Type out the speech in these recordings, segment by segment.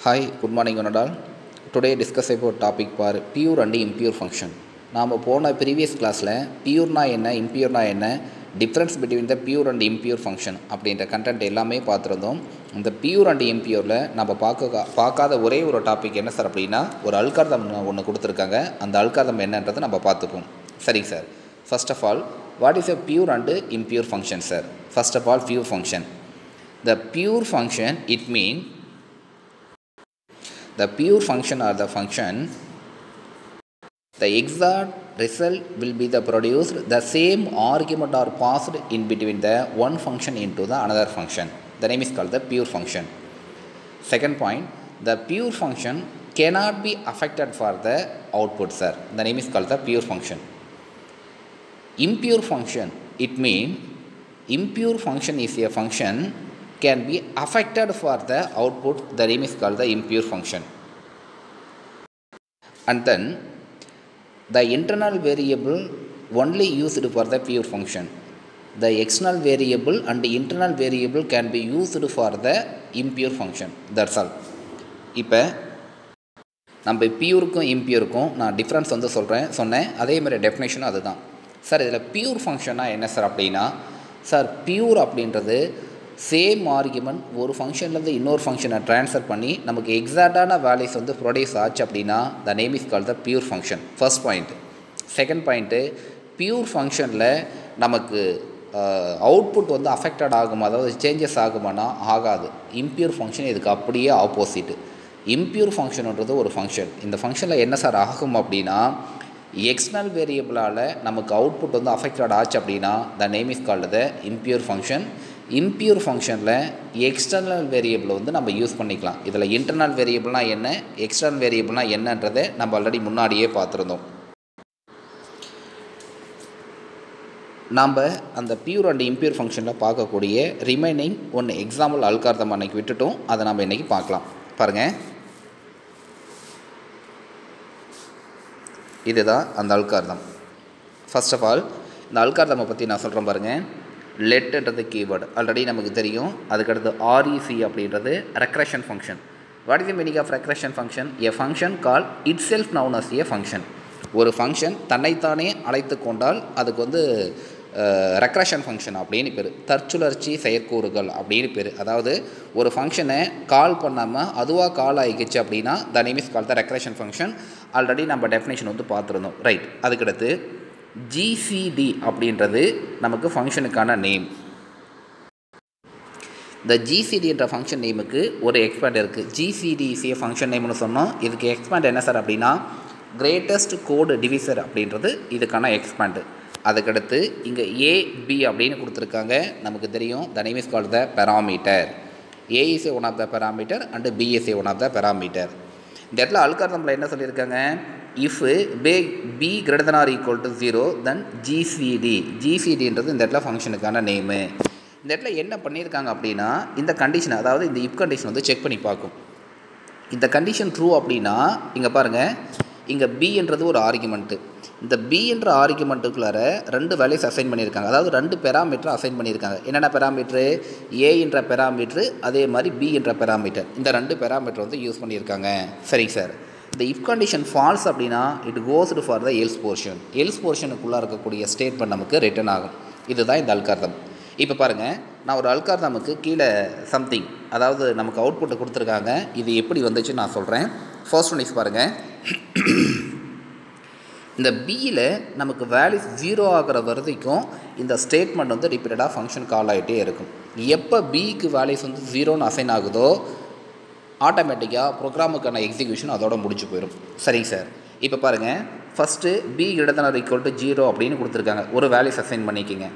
Hi, good morning one and all. Today discuss about topic for pure and impure function. நாம் போன previous classல pure என்ன impure என்ன difference between the pure and impure function அப்படின்ற content எல்லாமே பார்த்திருந்தோம். இந்த pure and impureல நம்ம பார்க்காத ஒரே ஒரு டாபிக் என்ன சார் அப்படினா ஒரு அல்காரிதம் ஒன்னு கொடுத்திருக்காங்க. அந்த அல்காரிதம் என்னன்றதை நம்ம பார்த்துப்போம். சரிங்க sir. First of all, what is a pure and impure function sir? First of all, pure function. The pure function, it means the pure function or the function, the exact result will be the produced, the same argument are passed in between the one function into the another function. The name is called the pure function. Second point, the pure function cannot be affected for the output sir. The name is called the pure function. Impure function, it means impure function is a function can be affected for the output. The name is called the impure function. And then the internal variable only used for the pure function. The external variable and the internal variable can be used for the impure function. That's all. இப்போ நம்ம பியூருக்கும் இம்பியூருக்கும் நான் difference வந்து சொன்னேன் அதே மாதிரி டெஃபினேஷனும் அதுதான் sir. இதில் pure ஃபங்க்ஷனாக என்ன சார் அப்படின்னா சார், பியூர் அப்படின்றது சேம் ஆர்குமெண்ட் ஒரு ஃபங்க்ஷன்லேருந்து இன்னொரு ஃபங்க்ஷனை ட்ரான்ஸ்ஃபர் பண்ணி நமக்கு எக்ஸாக்டான வேல்யூஸ் வந்து ப்ரொடியூஸ் ஆச்சு அப்படின்னா த name is called the pure function. First point. Second point, pure ஃபங்க்ஷனில் நமக்கு அவுட்புட் வந்து அஃபெக்டட் ஆகுமா, அதாவது சேஞ்சஸ் ஆகுமானா ஆகாது. இம்பியூர் ஃபங்க்ஷன் இதுக்கு அப்படியே ஆப்போசிட்டு. இம்பியூர் ஃபங்க்ஷன்ன்றது ஒரு ஃபங்க்ஷன். இந்த ஃபங்க்ஷனில் என்ன சார் ஆகும் அப்படின்னா எக்ஸ்டர்னல் வேரியபிளால் நமக்கு அவுட்புட் வந்து அஃபெக்டட் ஆச்சு அப்படின்னா த name is called the impure function. Impure ஃபங்க்ஷனில் எக்ஸ்டர்னல் வேரியபிள் வந்து நம்ம யூஸ் பண்ணிக்கலாம். இதில் இன்டர்னல் வேரியபிள்னால் என்ன, எக்ஸ்டர்னல் வேரியபிள்னால் என்னன்றதை நம்ம ஆல்ரெடி முன்னாடியே பார்த்துருந்தோம். நாம் அந்த பியூர் அண்ட் இம்பியூர் ஃபங்க்ஷனில் பார்க்கக்கூடிய ரிமைனிங் ஒன்று எக்ஸாம்பிள் அல்காரிதம் அன்றைக்கி விட்டுட்டோம். அதை நம்ம இன்றைக்கி பார்க்கலாம். பாருங்கள், இதுதான் அந்த அல்காரிதம். ஃபர்ஸ்ட் ஆஃப் ஆல் இந்த அல்காரிதமை பற்றி நான் சொல்கிறேன் பாருங்கள். லெட்ன்றது கீவேர்டு ஆல்ரெடி நமக்கு தெரியும். அதுக்கடுத்து ஆர்இசி அப்படின்றது regression function. What is the meaning of regression function? A function call it self known as a function. ஒரு ஃபங்க்ஷன் தன்னைத்தானே அழைத்து கொண்டால் அதுக்கு வந்து ரெக்ரெஷன் ஃபங்க்ஷன் அப்படின்னு பேர். தற்சுழற்சி செயற்கூறுகள் அப்படின்னு பேர். அதாவது ஒரு ஃபங்க்ஷனை கால் பண்ணாமல் அதுவாக கால் ஆகிக்கிச்சு அப்படின்னா த name is called the regression function. Already நம்ம டெஃபினேஷன் வந்து பார்த்துருந்தோம். ரைட். அதுக்கடுத்து ஜிசிடி அப்படின்றது நமக்கு ஃபங்க்ஷனுக்கான நேம். இந்த ஜிசிடி என்ற ஃபங்க்ஷன் நேமுக்கு ஒரு எக்ஸ்பேண்ட் இருக்குது. ஜிசிடி இஸ் ஏ ஃபங்க்ஷன் நேம்னு சொன்னோம். இதுக்கு எக்ஸ்பேண்ட் என்ன சார் அப்படின்னா கிரேட்டஸ்ட் கோடு டிவிசர் அப்படின்றது இதுக்கான எக்ஸ்பேண்டு. அதுக்கடுத்து இங்கே ஏபி அப்படின்னு கொடுத்துருக்காங்க. நமக்கு தெரியும் the name is called the parameter. A is one of the parameter and B is one of the parameter. இந்த இடத்துல அல்காரிதமில் என்ன சொல்லியிருக்காங்க? If B greater than or equal to 0 then GCD. ஜிசிடின்றது இந்த இடத்துல ஃபங்க்ஷனுக்கான நேமு. இந்த இடத்துல என்ன பண்ணியிருக்காங்க அப்படின்னா இந்த கண்டிஷன், அதாவது இந்த இஃப் கண்டிஷன் வந்து செக் பண்ணி பார்க்கும். இந்த கண்டிஷன் ட்ரூ அப்படின்னா இங்கே பாருங்கள், இங்கே பின்றது ஒரு ஆர்குமெண்ட்டு. இந்த பி என்ற ஆர்குமெண்ட்டுக்குள்ளார ரெண்டு வேல்யூஸ் அசைன் பண்ணியிருக்காங்க. அதாவது ரெண்டு பெராமீட்டர் அசைன் பண்ணியிருக்காங்க. என்னென்ன பெராமீட்ரு? ஏ என்ற பெராமீட்ரு, அதே மாதிரி பி என்ற பெராமீட்டர். இந்த ரெண்டு பெராமீட்டர் வந்து யூஸ் பண்ணியிருக்காங்க. சரி சார். இந்த இஃப் கண்டிஷன் ஃபால்ஸ் அப்படின்னா it goes for the else portion. Else போர்ஷனுக்குள்ளே இருக்கக்கூடிய ஸ்டேட்மெண்ட் நமக்கு ரிட்டர்ன் ஆகும். இதுதான் இந்த அல்காரிதம். இப்போ பாருங்கள், நான் ஒரு அல்காரிதமுக்கு கீழே சம்திங், அதாவது நமக்கு அவுட்புட்டை கொடுத்துருக்காங்க. இது எப்படி வந்துச்சுன்னு நான் சொல்கிறேன். ஃபர்ஸ்ட் ஒன் இஸ் பாருங்கள். இந்த பியில் நமக்கு வேல்யூஸ் 0 ஆகிற வரைக்கும் இந்த ஸ்டேட்மெண்ட் வந்து ரிப்பீட்டடாக ஃபங்க்ஷன் கால் ஆகிட்டே இருக்கும். எப்போ பிக்கு வேல்யூஸ் வந்து 0ன்னு அசைன் ஆகுதோ ஆட்டோமேட்டிக்காக ப்ரோக்ராமுக்கான எக்ஸிக்யூஷன் அதோட முடிச்சு போயிடும். சரிங்க சார். இப்போ பாருங்கள், first B greater than or equal to 0 அப்படின்னு கொடுத்துருக்காங்க. ஒரு வேல்யூஸ் அசைன் பண்ணிக்கிங்க.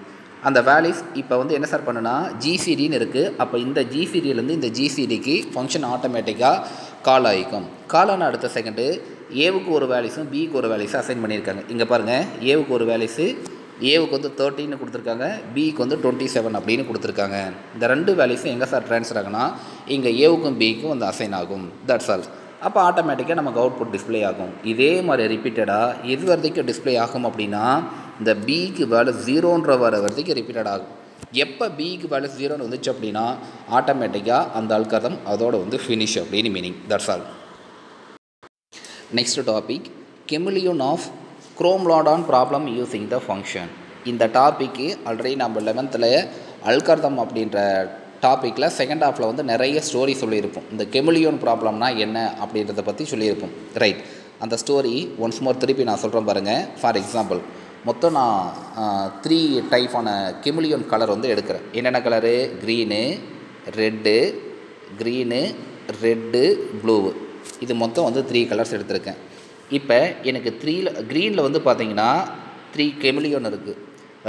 அந்த வேல்யூஸ் இப்போ வந்து என்ன சார் பண்ணுன்னா ஜிசிடின்னு இருக்குது. அப்போ இந்த ஜிசிடியிலேருந்து இந்த ஜிசிடிக்கு ஃபங்க்ஷன் ஆட்டோமேட்டிக்காக கால் ஆகிக்கும். கால் ஆன அடுத்த செகண்டு ஏவுக்கு ஒரு வேல்யூஸும் பிக்கு ஒரு வேல்யூஸும் அசைன் பண்ணியிருக்காங்க. இங்கே பாருங்கள், ஏவுக்கு ஒரு வேல்யூஸு, ஏவுக்கு வந்து 13 கொடுத்துருக்காங்க, பிக்கு வந்து 27 அப்படின்னு கொடுத்துருக்காங்க. இந்த ரெண்டு வேல்யூஸும் எங்கே சார் ட்ரான்ஸ்ஃபர் ஆகுனா இங்கே ஏவுக்கும் பிக்கும் வந்து அசைன் ஆகும். That's all. அப்போ ஆட்டோமேட்டிக்காக நமக்கு அவுட்புட் டிஸ்பிளே ஆகும். இதே மாதிரி ரிப்பீட்டடாக எது வரைக்கும் டிஸ்பிளே ஆகும் அப்படின்னா இந்த பிக்கு வேல்யூ 0ன்ற வர வரைக்கும் ரிப்பீட்டட் ஆகும். எப்போ பிக்கு வேல்யூ 0ன்னு வந்துச்சு அப்படின்னா ஆட்டோமேட்டிக்காக அந்த அல்காரிதம் அதோட வந்து ஃபினிஷ் அப்படின்னு meaning. That's all. Next topic chameleon of Chromeland problem using the function. இந்த டாப்பிக்கு ஆல்ரெடி நம்ம 11th அல்காரிதம் அப்படின்ற டாப்பிக்கில் செகண்ட் ஹாஃபில் வந்து நிறைய ஸ்டோரி சொல்லியிருப்போம். இந்த கெமிலியன் ப்ராப்ளம்னா என்ன அப்படின்றத பற்றி சொல்லியிருப்போம். ரைட், அந்த ஸ்டோரி ஒன்ஸ் மோர் திருப்பி நான் சொல்கிறேன் பாருங்கள். ஃபார் எக்ஸாம்பிள் மொத்தம் நான் 3 டைப்பான கெமிலியன் கலர் வந்து எடுக்கிறேன். என்னென்ன கலரு? Green, red, blue. இது மொத்தம் வந்து 3 கலர்ஸ் எடுத்திருக்கேன். இப்போ எனக்கு க்ரீனில் வந்து பார்த்திங்கன்னா 3 கெமிலியன் இருக்குது,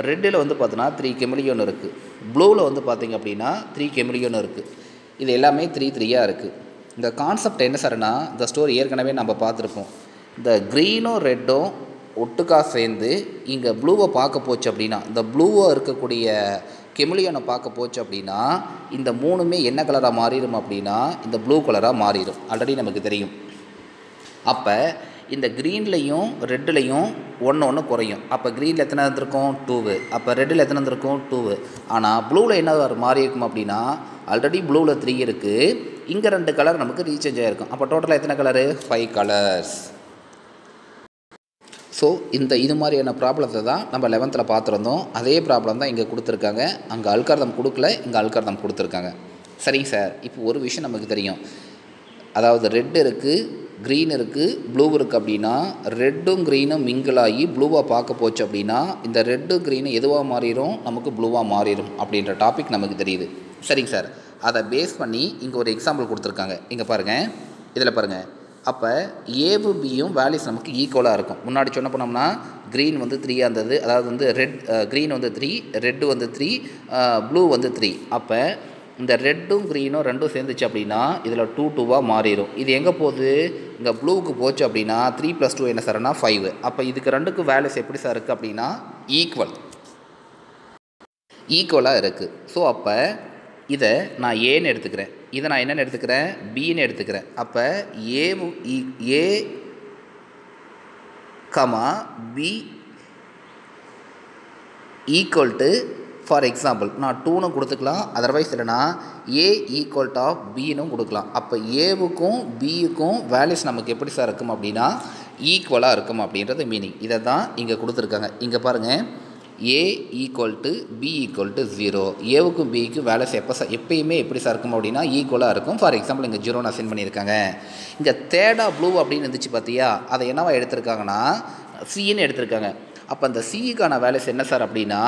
ரெட்டில் வந்து பார்த்தோன்னா 3 கெமிலியன் இருக்குது, ப்ளூவில் வந்து பார்த்திங்க அப்படின்னா 3 கெமிலியன் இருக்குது. இது எல்லாமே 3 இருக்குது. இந்த கான்செப்ட் என்ன சார்னா, இந்த ஸ்டோரி ஏற்கனவே நம்ம பார்த்துருப்போம். இந்த க்ரீனும் ரெட்டும் ஒட்டுக்காக சேர்ந்து இங்கே ப்ளூவை பார்க்க போச்சு அப்படின்னா, இந்த ப்ளூவை இருக்கக்கூடிய கெமிலியனை பார்க்க போச்சு அப்படின்னா இந்த 3மே என்ன கலராக மாறிடும் அப்படின்னா இந்த ப்ளூ கலராக மாறிடும். ஆல்ரெடி நமக்கு தெரியும். அப்போ இந்த க்ரீன்லையும் ரெட்டுலையும் ஒன்று குறையும். அப்போ க்ரீனில் எத்தனை இருந்திருக்கும்? 2. அப்போ ரெட்டில் எத்தனை இருந்திருக்கும்? 2. ஆனால் ப்ளூவில் என்ன மாறி இருக்கும் அப்படின்னா ஆல்ரெடி ப்ளூவில் 3 இருக்குது, இங்கே 2 கலர் நமக்கு ரீசேஞ்ச் ஆகிருக்கும். அப்போ டோட்டலாக எத்தனை கலரு? 5 கலர்ஸ். ஸோ இது மாதிரியான ப்ராப்ளத்தை தான் நம்ம 11th பார்த்துருந்தோம். அதே ப்ராப்ளம் தான் இங்கே கொடுத்துருக்காங்க. அங்கே அல்காரிதம் கொடுக்கல, இங்கே அல்காரிதம் கொடுத்துருக்காங்க. சரிங்க சார், இப்போ ஒரு விஷயம் நமக்கு தெரியும். அதாவது ரெட் இருக்குது, க்ரீன் இருக்குது, ப்ளூ இருக்குது அப்படின்னா ரெட்டும் க்ரீனும் மிங்கிள் ஆகி ப்ளூவாக பார்க்க போச்சு அப்படின்னா இந்த ரெட்டு க்ரீனு எதுவாக மாறிடும்? நமக்கு ப்ளூவாக மாறிடும் அப்படின்ற டாபிக் நமக்கு தெரியுது. சரிங்க சார், அதை பேஸ் பண்ணி இங்கே ஒரு எக்ஸாம்பிள் கொடுத்துருக்காங்க. இங்கே பாருங்கள், இதில் பாருங்கள். அப்போ ஏவும் பியும் வேல்யூஸ் நமக்கு ஈக்குவலாக இருக்கும். முன்னாடி சொன்ன போனோம்னா க்ரீன் வந்து 3 இருந்தது, அதாவது வந்து க்ரீன் வந்து 3, ரெட்டு வந்து 3, ப்ளூ வந்து 3. அப்போ இந்த ரெட்டும் க்ரீனும் ரெண்டும் சேர்ந்துச்சு அப்படின்னா இதில் 2 மாறிடும். இது எங்கே போகுது? இங்கே ப்ளூவுக்கு போச்சு அப்படின்னா 3 + 2 என்ன சார்னா 5. அப்போ இதுக்கு ரெண்டுக்கும் வேல்யூஸ் எப்படி சார் இருக்குது அப்படின்னா ஈக்குவலாக இருக்குது. ஸோ அப்போ இதை நான் ஏன்னு எடுத்துக்கிறேன், இதை நான் என்னென்னு எடுத்துக்கிறேன்? பின்னு எடுத்துக்கிறேன். அப்போ A comma B equal to, for example நான் 2ன்னு கொடுத்துக்கலாம், அதர்வைஸ் இல்லைனா ஏ ஈக்குவல் டு ஆஃப் பின்னு கொடுக்கலாம். அப்போ ஏவுக்கும் பியுக்கும் வேல்யூஸ் நமக்கு எப்படி சார் இருக்கும் அப்படின்னா ஈக்குவலாக இருக்கும் அப்படின்றது மீனிங். இதை தான் இங்கே கொடுத்துருக்காங்க. இங்கே பாருங்கள், A equal to B equal to 0. ஏவுக்கும் பிக்கும் வேல்யூஸ் எப்பயுமே எப்படி சார் இருக்கும் அப்படின்னா ஈக்குவலாக இருக்கும். ஃபார் எக்ஸாம்பிள் இங்கே 0 அசைன் பண்ணியிருக்காங்க. இங்கே தேர்டாக ப்ளூ அப்படின்னு இருந்துச்சு பார்த்தியா, அதை என்னவா எடுத்திருக்காங்கன்னா சின்னு எடுத்திருக்காங்க. அப்போ அந்த சிக்கான வேல்யூஸ் என்ன சார் அப்படின்னா,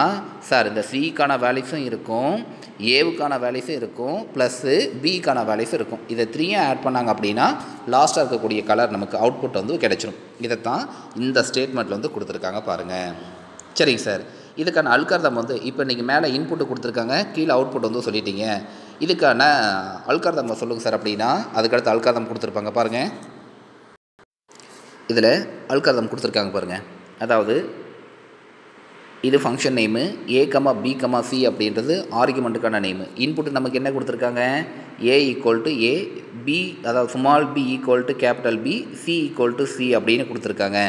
சார் இந்த சிக்கான வேல்யூஸும் இருக்கும், ஏவுக்கான வேல்யூஸும் இருக்கும், ப்ளஸ்ஸு பிக்கான வேல்யூஸும் இருக்கும். இதை 3யும் ஆட் பண்ணாங்க அப்படின்னா லாஸ்ட்டாக இருக்கக்கூடிய கலர் நமக்கு அவுட்புட் வந்து கிடச்சிடும். இதைத்தான் இந்த ஸ்டேட்மெண்ட்டில் வந்து கொடுத்துருக்காங்க பாருங்கள். சரிங்க சார், இதுக்கான அல்காரிதம் வந்து இப்போ நீங்கள் மேலே இன்புட்டு கொடுத்துருக்காங்க, கீழே அவுட்புட் வந்து சொல்லிட்டீங்க. இதுக்கான அல்காரிதம் சொல்லுங்கள் சார் அப்படின்னா அதுக்கடுத்து அல்காரிதம் கொடுத்துருப்பாங்க பாருங்கள். இதில் அல்காரிதம் கொடுத்துருக்காங்க பாருங்கள். அதாவது இது function name, A comma B comma C அப்படின்றது ஆர்குமெண்ட்டுக்கான நேமு. இன்புட்டு நமக்கு என்ன கொடுத்துருக்காங்க? A equal to A, B அதாவது small B equal to capital B, C equal to C அப்படின்னு கொடுத்துருக்காங்க.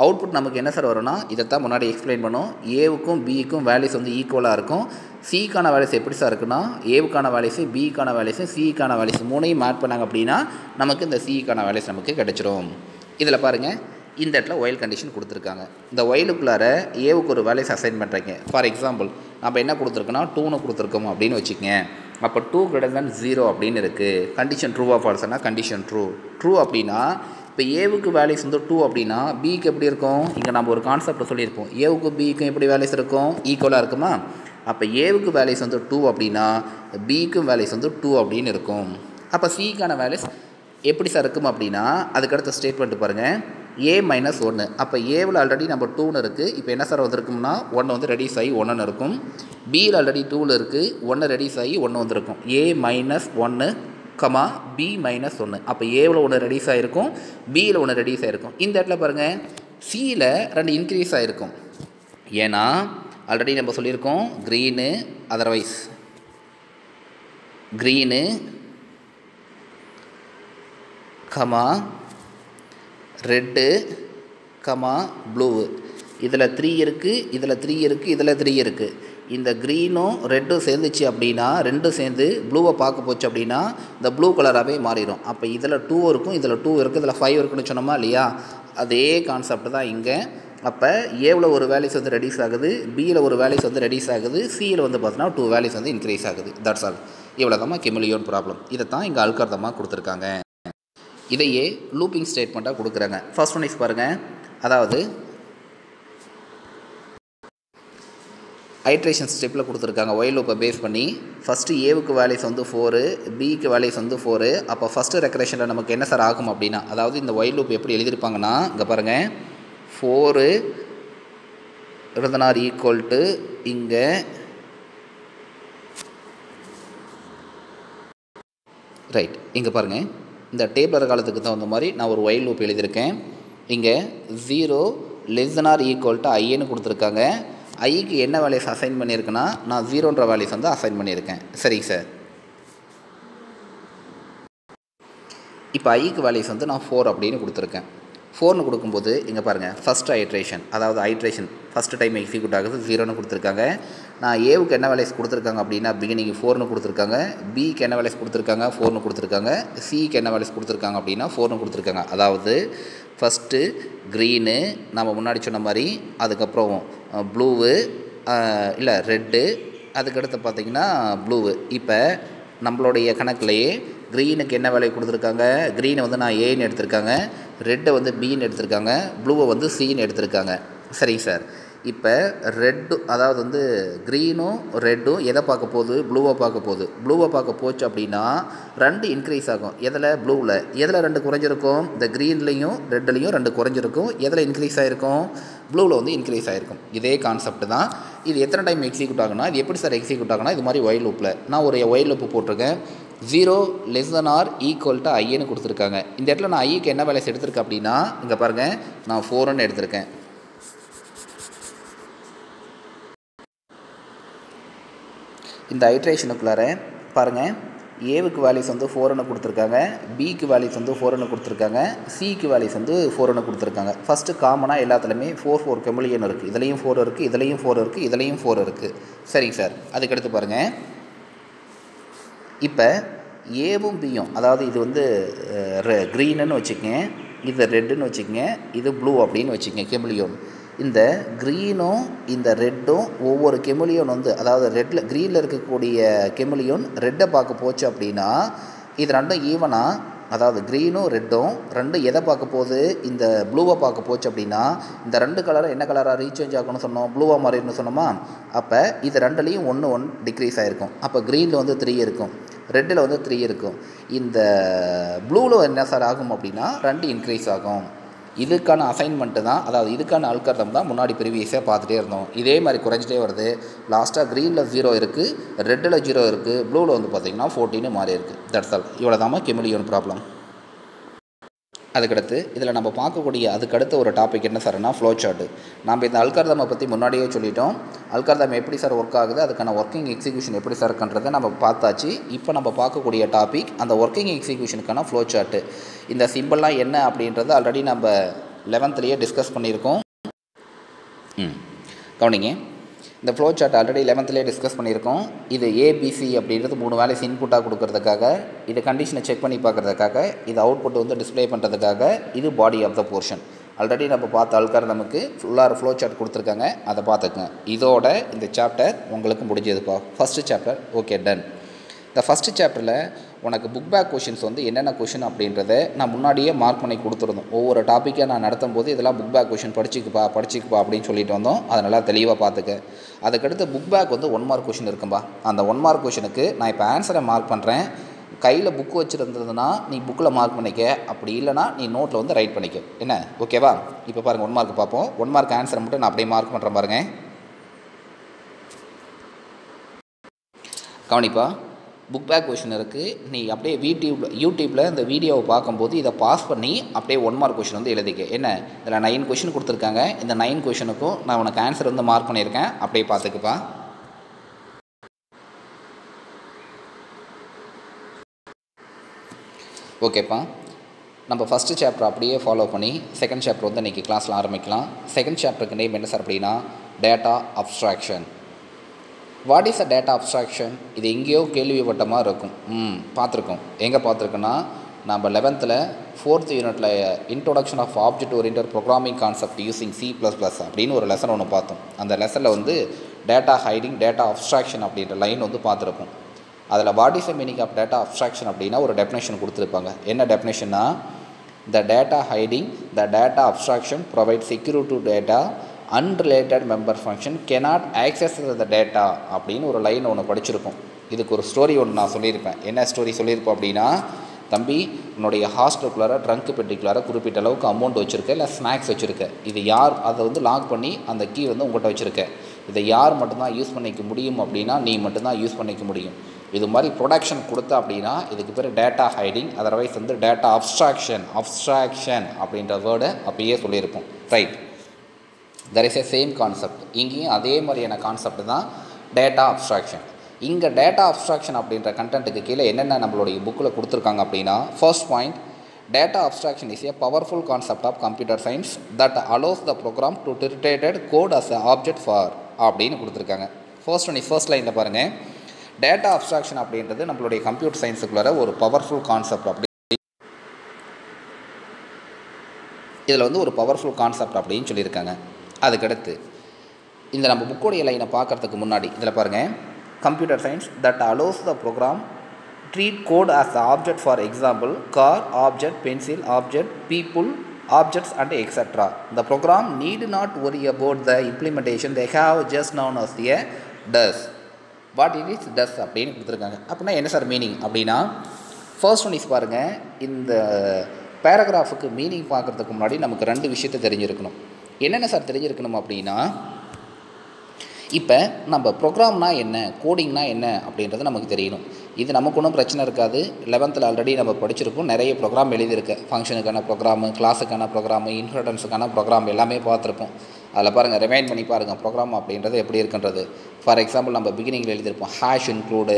அவுட்புட் நமக்கு என்ன சார் வரும்னா இதைத்தான் முன்னாடி எக்ஸ்பிளைன் பண்ணோம். ஏவுக்கும் பிக்கும் வேல்யூஸ் வந்து ஈக்குவலாக இருக்கும். சிக்கான வேல்யூஸ் எப்படி சார் இருக்குன்னா ஏவுக்கான வேல்யூஸு, பிக்கான வேல்யூஸு, சிக்கான வேல்யூஸ் 3யும் ஆட் பண்ணாங்க அப்படின்னா நமக்கு இந்த சிக்கான வேல்யூஸ் நமக்கு கிடச்சிரும். இதில் பாருங்கள், இந்த இடத்துல ஒயில் கண்டிஷன் கொடுத்துருக்காங்க. இந்த ஒயிலுக்குள்ளார ஏவுக்கு ஒரு வேல்யூஸ் அசைன் பண்ணுறீங்க. ஃபார் எக்ஸாம்பிள் நம்ம என்ன கொடுத்துருக்கோன்னா 2ன்னு கொடுத்துருக்கோம் அப்படின்னு வச்சுக்கோங்க. அப்போ 2 > 0 அப்படின்னு இருக்குது. கண்டிஷன் ட்ரூவாக ஃபால்ஸ்னா கண்டிஷன் ட்ரூ அப்படின்னா இப்போ ஏவுக்கு வேல்யூஸ் வந்து 2 அப்படின்னா பிக்கு எப்படி இருக்கும்? இங்கே நம்ம ஒரு கான்செப்ட் சொல்லியிருப்போம், ஏவுக்கு பிக்கும் எப்படி வேல்யூஸ் இருக்கும்? ஈக்குவலாக இருக்குமா? அப்போ ஏவுக்கு வேல்யூஸ் வந்து 2 அப்படின்னா பிக்கும் வேல்யூஸ் வந்து 2 அப்படின்னு இருக்கும். அப்போ சிக்கான வேல்யூஸ் எப்படி சார் இருக்கும் அப்படின்னா அதுக்கடுத்த ஸ்டேட்மெண்ட் பாருங்கள், ஏ மைனஸ் 1. அப்போ ஏவில் ஆல்ரெடி நம்ம 2ன்னு இருக்குது. இப்போ என்ன சார் வந்திருக்கும்னா 1 வந்து ரெடியூஸ் ஆகி 1ன்னு இருக்கும். பியில் ஆல்ரெடி 2ல் இருக்குது, 1 ரெடியூஸ் ஆகி 1 வந்திருக்கும். ஏ மைனஸ் 1 கமா பி மைனஸ் 1. அப்போ ஏவில் 1 ரெடியூஸ் ஆகிருக்கும், பியில் 1 ரெடியூஸ் ஆகிருக்கும். இந்த இடத்துல பாருங்கள், சியில் 2 இன்க்ரீஸ் ஆகிருக்கும். ஏன்னா ஆல்ரெடி நம்ம சொல்லியிருக்கோம் green, otherwise green comma red comma blue. இதில் 3 இருக்குது, இதில் 3 இருக்குது, இதில் 3 இருக்குது. இந்த க்ரீனும் ரெட்டும் சேர்ந்துச்சு அப்படின்னா, ரெண்டும் சேர்ந்து ப்ளூவை பார்க்க போச்சு அப்படின்னா இந்த ப்ளூ கலராகவே மாறிடும். அப்போ இதில் 2 இருக்கும், இதில் 2 இருக்குது, இதில் 5 இருக்குன்னு சொன்னோமா இல்லையா? அதே கான்செப்ட் தான் இங்கே. அப்போ ஏவில் ஒரு வேல்யூஸ் வந்து ரெடியூஸ் ஆகுது, பியில் ஒரு வேல்யூஸ் வந்து ரெடியூஸ் ஆகுது, சியில் வந்து பார்த்தீங்கன்னா 2 வேல்யூஸ் வந்து இன்க்ரீஸ் ஆகுது. That's all. இவ்வளோ தான் கெமிலியோன் ப்ராப்ளம். இதை தான் இங்கே அல்காரிதமாக கொடுத்துருக்காங்க. இதையே லூப்பிங் ஸ்டேட்மெண்ட்டாக கொடுக்குறாங்க. ஃபர்ஸ்ட் ஒன் இஸ் பாருங்கள், அதாவது ஐட்ரேஷன் ஸ்டெப்பில் கொடுத்துருக்காங்க. ஒயில் லூப்பை பேஸ் பண்ணி ஃபஸ்ட்டு ஏவுக்கு வேல்யூஸ் வந்து 4, பிக்கு வேல்யூஸ் வந்து 4. அப்போ ஃபஸ்ட்டு ரெக்கரேஷனில் நமக்கு என்ன சார் ஆகும் அப்படின்னா, அதாவது இந்த ஒயில் லூப் எப்படி எழுதியிருப்பாங்கன்னா, இங்கே பாருங்கள், 4 இருந்தனார் ஈக்குவல் டு இங்கே ரைட். இங்கே பாருங்கள், இந்த டேபிளர் காலத்துக்கு தகுந்த மாதிரி நான் ஒரு ஒயில் லூப் எழுதியிருக்கேன். இங்கே 0 லெஸ்தனார் ஈக்குவல் டு ஐன்னு கொடுத்துருக்காங்க. ஐக்கு என்ன வேல்யூஸ் அசைன் பண்ணியிருக்கேன்னா, நான் 0ன்ற வேல்யூஸ் வந்து அசைன் பண்ணியிருக்கேன். சரிங்க சார். இப்போ ஐக்கு வேல்யூஸ் வந்து நான் 4 அப்படின்னு கொடுத்துருக்கேன். 4னு கொடுக்கும்போது இங்கே பாருங்கள், ஃபஸ்ட் ஐட்ரேஷன், அதாவது ஐட்ரேஷன் ஃபஸ்ட்டு டைம் எக்ஸிக்யூட் ஆகுது 0ன்னு கொடுத்துருக்காங்க. நான் ஏவுக்கு என்ன வேல்யூஸ் கொடுத்துருக்காங்க அப்படின்னா, பிகினிங் 4ன்னு கொடுத்துருக்காங்க, பிக்கு என்ன வேல்யூஸ் கொடுத்துருக்காங்க 4ன்னு கொடுத்துருக்காங்க, சிக்கு என்ன வேல்யூஸ் கொடுத்துருக்காங்க அப்படின்னா 4ன்னு கொடுத்துருக்காங்க. அதாவது ஃபஸ்ட்டு க்ரீனு நம்ம முன்னாடி சொன்ன மாதிரி, அதுக்கப்புறம் ப்ளூவு இல்லை ரெட்டு, அதுக்கடுத்து பார்த்திங்கன்னா ப்ளூவு. இப்போ நம்மளுடைய கணக்குலையே க்ரீனுக்கு என்ன வேல்யூ கொடுத்துருக்காங்க, க்ரீனை வந்து நான் ஏன்னு எடுத்திருக்காங்க, ரெட்டை வந்து பின்னு எடுத்திருக்காங்க, ப்ளூவை வந்து சின்னு எடுத்திருக்காங்க. சரிங்க சார். இப்போ ரெட்டு, அதாவது வந்து க்ரீனும் ரெட்டும் எதை பார்க்க போகுது, ப்ளூவை பார்க்க போகுது. ப்ளூவை பார்க்க போச்சு அப்படின்னா 2 இன்க்ரீஸ் ஆகும். எதில், ப்ளூவில். எதில் 2 குறைஞ்சிருக்கும், இந்த க்ரீன்லேயும் ரெட்லேயும் 2 குறைஞ்சிருக்கும். எதில் இன்க்ரீஸ் ஆகிருக்கும், ப்ளூவில் வந்து இன்க்ரீஸ் ஆகிருக்கும். இதே கான்செப்ட் தான். இது எத்தனை டைம் எக்ஸிக்யூட் ஆகுனா, இது எப்படி சார் எக்ஸிக்யூட் ஆகுனா, இது மாதிரி ஒயில் லூப்பில் நான் ஒரு ஒயில் லூப்பு போட்டிருக்கேன். 0 லெஸ்தனார் ஈக்குவல் டு ஐன்னு கொடுத்துருக்காங்க. இந்த இடத்துல நான் ஐக்கு என்ன வேல்யூஸ் எடுத்திருக்கேன் அப்படின்னா, இங்கே பாருங்கள், நான் 4ன்னு எடுத்திருக்கேன். இந்த ஐட்ரேஷனுக்குள்ளார பாருங்கள், ஏவுக்கு வேல்யூஸ் வந்து 4ன்னு கொடுத்துருக்காங்க, பிக்கு வேல்யூஸ் வந்து 4ன்னு கொடுத்துருக்காங்க, சிக்கு வேல்யூஸ் வந்து 4ன்னு கொடுத்துருக்காங்க. ஃபஸ்ட்டு காமனாக எல்லாத்துலேயுமே 4 கெமிலியன் இருக்குது. இதுலேயும் 4 இருக்குது, இதுலேயும் 4 இருக்குது, இதுலேயும் 4 இருக்குது. சரிங்க சார். அதுக்கடுத்து பாருங்கள், இப்போ ஏவும் பியும், அதாவது இது வந்து க்ரீனுன்னு வச்சுக்கங்க, இது ரெட்டுன்னு வச்சுக்கங்க, இது ப்ளூ அப்படின்னு வச்சுக்கங்க கெமிலியோன். இந்த க்ரீனும் இந்த ரெட்டும் ஒவ்வொரு கெமிலியோன் வந்து, அதாவது ரெட்டில் க்ரீனில் இருக்கக்கூடிய கெமிலியோன் ரெட்டை பார்க்க போச்சு அப்படின்னா, இது 2 ஈவனாக, அதாவது க்ரீனும் ரெட்டும் 2 எதை பார்க்க போகுது, இந்த ப்ளூவை பார்க்க போச்சு அப்படின்னா, இந்த 2 கலரை என்ன கலராக ரீசேஞ்ச் ஆகணும்னு சொன்னோம், ப்ளூவாக மாறிடணும்னு சொன்னோமா? அப்போ இது 2லேயும் 1 டிக்ரீஸ் ஆகிருக்கும். அப்போ க்ரீனில் வந்து 3 இருக்கும், ரெட்டில் வந்து 3 இருக்கும். இந்த ப்ளூவில் என்ன சார் ஆகும் அப்படின்னா 2 இன்க்ரீஸ் ஆகும். இதுக்கான அசைன்மெண்ட்டு தான், அதாவது இதுக்கான அல்காரிதம் தான் முன்னாடி ப்ரீவியஸாக பார்த்துட்டே இருந்தோம். இதே மாதிரி குறைஞ்சிட்டே வருது. லாஸ்ட்டாக க்ரீனில் 0 இருக்குது, ரெட்டில் 0 இருக்குது, ப்ளூவில் வந்து பார்த்திங்கன்னா 14 மாறி இருக்குது. That's all. இவ்வளோ தான் கெமிலியோன் ப்ராப்ளம். அதுக்கடுத்து இதில் நம்ம பார்க்கக்கூடிய அதுக்கடுத்த ஒரு டாபிக் என்ன சார்னா, ஃப்ளோ சார்ட்டு. நம்ம இந்த அல்காரிதமை பற்றி முன்னாடியே சொல்லிட்டோம். அல்காரிதம் எப்படி சார் ஒர்க் ஆகுது, அதுக்கான ஒர்க்கிங் எக்ஸிக்யூஷன் எப்படி சார் இருக்குன்றதை நம்ம பார்த்தாச்சு. இப்போ நம்ம பார்க்கக்கூடிய டாபிக் அந்த ஒர்க்கிங் எக்ஸிக்யூஷனுக்கான ஃப்ளோ சார்ட்டு. இந்த சிம்பிள்லாம் என்ன அப்படின்றது ஆல்ரெடி நம்ம 11th டிஸ்கஸ் பண்ணியிருக்கோம். கவனிங்க, இந்த flow chart already 11th discuss பண்ணியிருக்கோம். இது ஏபிசி அப்படின்றது 3 வேல்யூஸ் இன்புட்டாக கொடுக்கறதுக்காக, இது கண்டிஷனை செக் பண்ணி பார்க்குறதுக்காக, இது அவுட்புட் வந்து டிஸ்பிளே பண்ணுறதுக்காக, இது body of the portion. Already நம்ம பார்த்த அல்காரிதமுக்கு ஃபுல்லாக ஃப்ளோ சார்ட் கொடுத்துருக்காங்க, அதை பார்த்துக்குங்க. இதோட இந்த சாப்டர் உங்களுக்கு முடிஞ்சதுப்பா. First chapter okay done. இந்த ஃபஸ்ட்டு சாப்டரில் உனக்கு புக் பேக் கொஷின்ஸ் வந்து என்னென்ன கொஷின் அப்படின்றத நான் முன்னாடியே மார்க் பண்ணி கொடுத்துருந்தோம். ஒவ்வொரு டாப்பிக்காக நான் நடத்தும் போது இதெல்லாம் புக் பேக் கொஷின் படிச்சுக்குப்பா அப்படின்னு சொல்லிட்டு வந்தோம். அதை நல்லா தெளிவாக பார்த்துக்க. அதுக்கடுத்து புக் பேக் வந்து 1 மார்க் கொஷின் இருக்கும்பா. அந்த 1 மார்க் கொஷினுக்கு நான் இப்போ ஆன்சரை மார்க் பண்ணுறேன். கையில் புக்கு வச்சுருந்ததுன்னா நீ புக்கில் மார்க் பண்ணிக்க, அப்படி இல்லைனா நீ நோட்டில் வந்து ரைட் பண்ணிக்க. என்ன ஓகேவா? இப்போ பாருங்கள் 1 மார்க் பார்ப்போம். 1 மார்க் ஆன்சரை மட்டும் நான் அப்படியே மார்க் பண்ணுறேன் பாருங்கள். கவனிப்பா, புக் பேக் கொஷின் இருக்குது. நீ அப்படியே யூடியூப்பில் இந்த வீடியோவை பார்க்கும்போது இதை பாஸ் பண்ணி அப்படியே 1 மார்க் கொஷின் வந்து எழுதிக்க. என்ன, இதில் 9 கொஷின் கொடுத்துருக்காங்க. இந்த 9 கொஷினுக்கும் நான் உனக்கு ஆன்சர் வந்து மார்க் பண்ணியிருக்கேன். அப்படியே பார்த்துக்குப்பா. ஓகேப்பா, நம்ம ஃபஸ்ட்டு சாப்டர் அப்படியே ஃபாலோ பண்ணி செகண்ட் சாப்டர் வந்து இன்றைக்கி கிளாஸில் ஆரம்பிக்கலாம். செகண்ட் சாப்டருக்கு நேம் என்ன சார் அப்படின்னா, data abstraction. What is a data abstraction? இது எங்கேயோ கேள்விப்பட்ட மாதிரி இருக்கும். பார்த்துருக்கோம். எங்கே பார்த்துருக்கோன்னா நம்ம 11th 4th யூனிட்டில் introduction of object oriented programming concept using C++ அப்படின்னு ஒரு லெசன் ஒன்று பார்த்தோம். அந்த லெசனில் வந்து டேட்டா ஹைடிங், டேட்டா அப்ஸ்ட்ராக்ஷன் அப்படின்ற லைன் வந்து பார்த்துருப்போம். அதில் what is the meaning of data abstraction அப்படின்னா ஒரு டெஃபினேஷன் கொடுத்துருப்பாங்க. என்ன டெஃபினேஷன்னா, the data hiding, the data abstraction provide security to data unrelated member function cannot access the data அப்படின்னு ஒரு லைன் ஒன்று படிச்சிருப்போம். இதுக்கு ஒரு ஸ்டோரி ஒன்று நான் சொல்லியிருப்பேன். என்ன ஸ்டோரி சொல்லியிருப்போம் அப்படின்னா, தம்பி உன்னுடைய ஹாஸ்டலுக்குள்ளார ட்ரங்க் பெட்டிக்குள்ளார குறிப்பிட்ட அளவுக்கு அமௌண்ட் வச்சுருக்க, இல்லை ஸ்நாக்ஸ் வச்சுருக்க, இது யார் அதை வந்து லாக் பண்ணி அந்த கீ வந்து உங்கள்கிட்ட வச்சுருக்க, இதை யார் மட்டும்தான் யூஸ் பண்ணிக்க முடியும் அப்படின்னா நீ மட்டும்தான் யூஸ் பண்ணிக்க முடியும். இது மாதிரி ப்ரொடக்ஷன் கொடுத்த அப்படின்னா இதுக்கு பேர் டேட்டா ஹைடிங், அதர்வைஸ் வந்து டேட்டா அப்ஸ்ட்ராக்ஷன் அப்படின்ற வேர்டை அப்பயே சொல்லியிருப்போம். Right, there is a same concept. இங்கேயும் அதே மாதிரியான கான்செப்ட் தான் டேட்டா அப்ஸ்ட்ராக்ஷன். இங்கே டேட்டா அப்ஸ்ட்ராக்ஷன் அப்படின்ற கண்டென்ட்டுக்கு கீழே என்னென்ன நம்மளுடைய புக்கில் கொடுத்துருக்காங்க அப்படின்னா, first point, data abstraction is a powerful concept of computer science that allows the program to treated code as a object for அப்படின்னு கொடுத்துருக்காங்க. ஃபர்ஸ்ட் லைனில் பாருங்கள், டேட்டா அப்ஸ்ட்ராக்ஷன் அப்படின்றது நம்மளுடைய கம்ப்யூட்டர் சயின்ஸுக்குள்ளார ஒரு பவர்ஃபுல் கான்செப்ட். அப்படி இதில் வந்து ஒரு பவர்ஃபுல் கான்செப்ட் அப்படின்னு சொல்லியிருக்காங்க. அதுக்கடுத்து இந்த நம்ம புக்கோடைய லைனை பார்க்குறதுக்கு முன்னாடி இதில் பாருங்கள், computer science that allows the program treat code as the object, for example car object, pencil object, people objects and etcetera. The program need not worry about the implementation, they have just known as a does. What it is does அப்படின்னு கொடுத்துருக்காங்க. அப்படின்னா என்ன sir meaning அப்படின்னா, first one is பாருங்கள், இந்த பேராகிராஃபுக்கு meaning பார்க்குறதுக்கு முன்னாடி நமக்கு 2 விஷயத்தை தெரிஞ்சிருக்கணும். என்னென்ன சார் தெரிஞ்சிருக்கணும் அப்படின்னா, இப்போ நம்ம ப்ரோக்ராம்னா என்ன, கோடிங்னா என்ன அப்படின்றது நமக்கு தெரியணும். இது நமக்கு ஒன்றும் பிரச்சனை இருக்காது. 11th ஆல்ரெடி நம்ம படிச்சிருக்கோம். நிறைய ப்ரோக்ராம் எழுதியிருக்கு. ஃபங்க்ஷனுக்கான ப்ரோக்ராமு, கிளாஸுக்கான ப்ரோக்ராமு, இன்ஹெரிட்டன்ஸுக்கான ப்ரோக்ராம் எல்லாமே பார்த்துருப்போம். அதில் பாருங்கள், ரிமைண்ட் பண்ணி பாருங்கள் ப்ரோக்ராம் அப்படின்றது எப்படி இருக்குன்றது. ஃபார் எக்ஸாம்பிள் நம்ம பிகினிங்கில் எழுதியிருப்போம் ஹேஷ் இன்க்ளூடு,